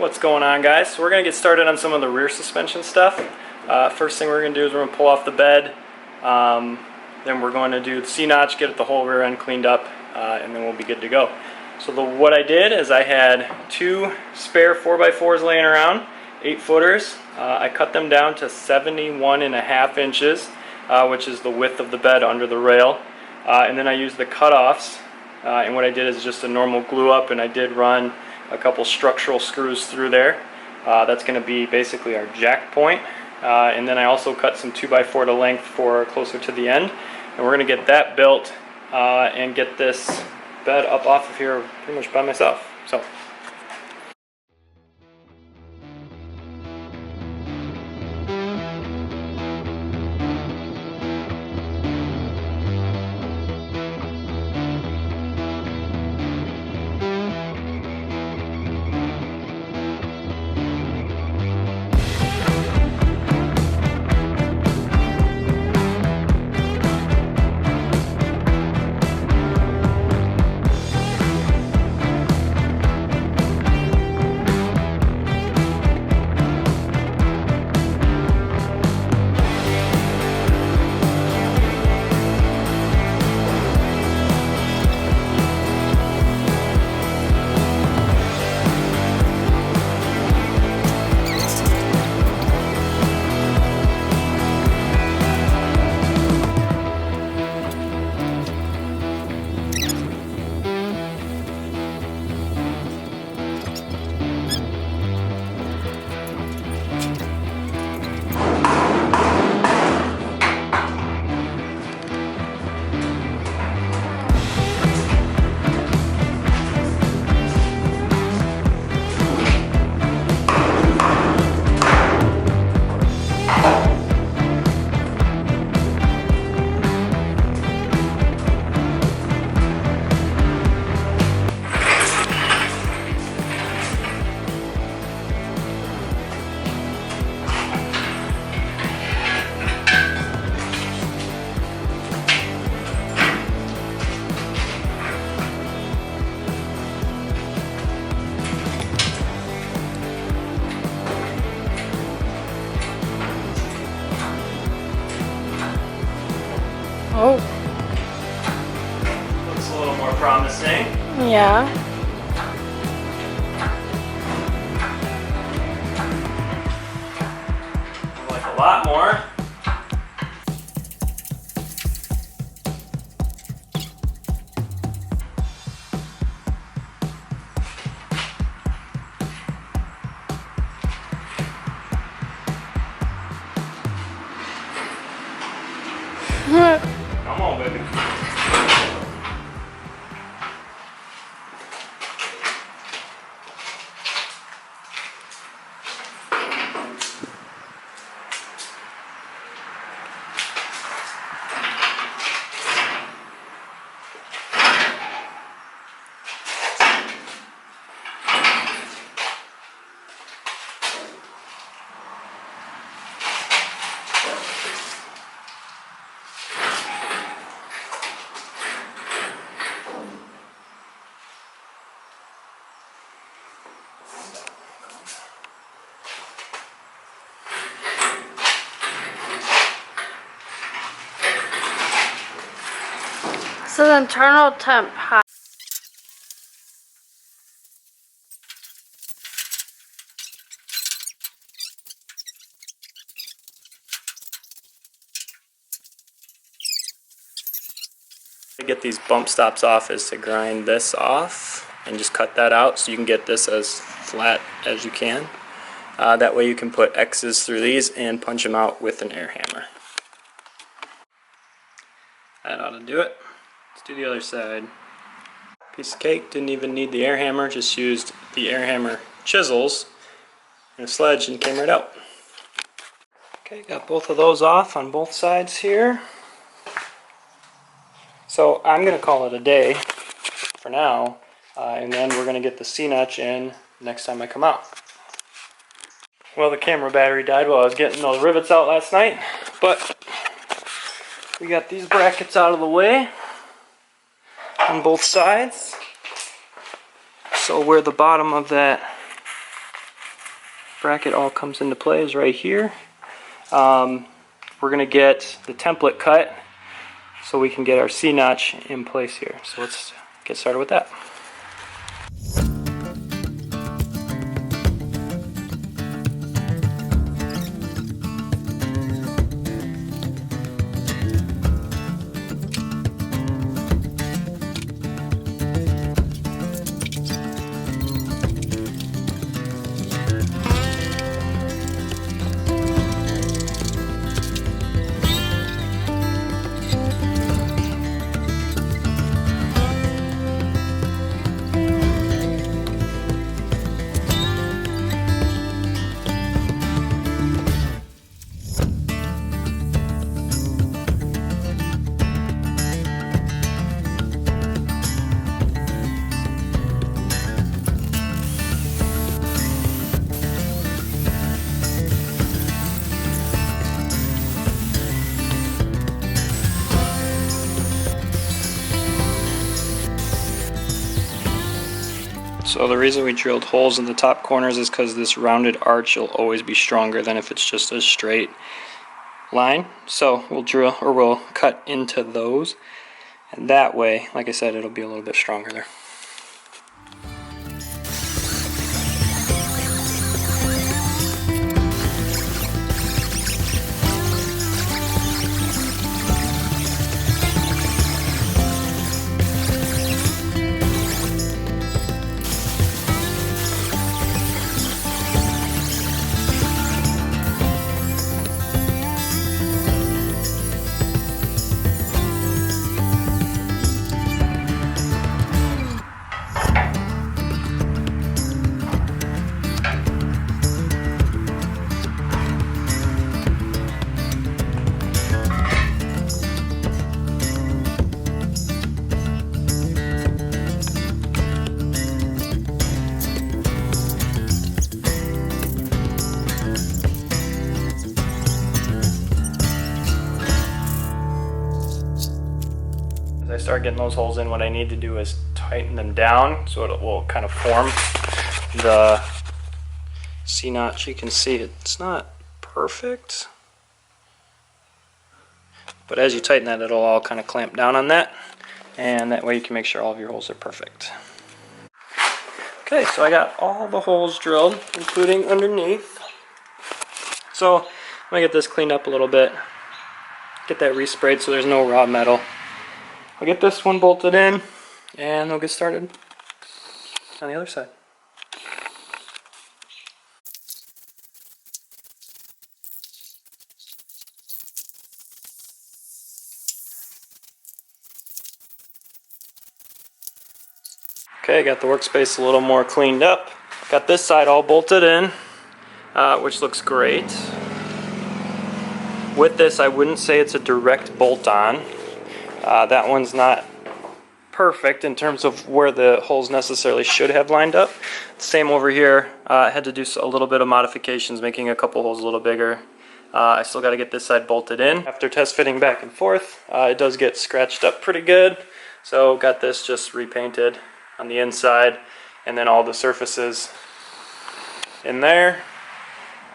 What's going on, guys? So we're going to get started on some of the rear suspension stuff. First thing we're going to do is we're going to pull off the bed. Then we're going to do the C-notch, get the whole rear end cleaned up, and then we'll be good to go. So what I did is I had two spare 4x4s laying around, 8-footers. I cut them down to 71.5 inches, which is the width of the bed under the rail. And then I used the cutoffs, and what I did is just a normal glue up, and I did run a couple structural screws through there. That's going to be basically our jack point. And then I also cut some 2x4 to length for closer to the end. And we're going to get that built and get this bed up off of here pretty much by myself. So. Oh. Looks a little more promising. Yeah. Like a lot more. Come on, baby. So the internal temp high. To get these bump stops off is to grind this off and just cut that out so you can get this as flat as you can. That way you can put X's through these and punch them out with an air hammer. That ought to do it. Let's do the other side. Piece of cake, didn't even need the air hammer, just used the air hammer chisels and a sledge and came right out. Okay, got both of those off on both sides here. So I'm going to call it a day for now, and then we're going to get the C-notch in next time I come out. Well, the camera battery died while I was getting those rivets out last night, but we got these brackets out of the way on both sides. So where the bottom of that bracket all comes into play is right here. We're going to get the template cut so we can get our C-notch in place here. So let's get started with that. So the reason we drilled holes in the top corners is because this rounded arch will always be stronger than if it's just a straight line. So we'll cut into those, and that way, like I said, it'll be a little bit stronger there. As I start getting those holes in, what I need to do is tighten them down so it will kind of form the C-notch. You can see it's not perfect, but as you tighten that, it'll all kind of clamp down on that, and that way you can make sure all of your holes are perfect. Okay, so I got all the holes drilled, including underneath. So I'm gonna get this cleaned up a little bit, get that resprayed so there's no raw metal. I'll get this one bolted in, and we'll get started on the other side. Okay, got the workspace a little more cleaned up. Got this side all bolted in, which looks great. With this, I wouldn't say it's a direct bolt on. That one's not perfect in terms of where the holes necessarily should have lined up. Same over here. I had to do a little bit of modifications, making a couple holes a little bigger. I still got to get this side bolted in. After test fitting back and forth, it does get scratched up pretty good. So got this just repainted on the inside, and then all the surfaces in there.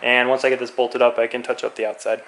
And once I get this bolted up, I can touch up the outside.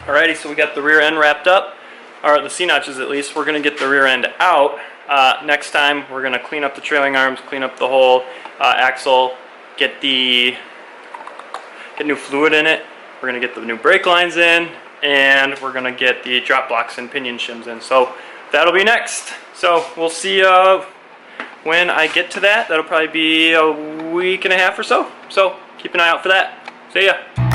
Alrighty, so we got the rear end wrapped up, or the C-notches at least. We're going to get the rear end out. Next time we're going to clean up the trailing arms, clean up the whole axle, get new fluid in it. We're going to get the new brake lines in, and we're going to get the drop blocks and pinion shims in. So that'll be next. So we'll see when I get to that. That'll probably be a week and a half or so. So keep an eye out for that. See ya.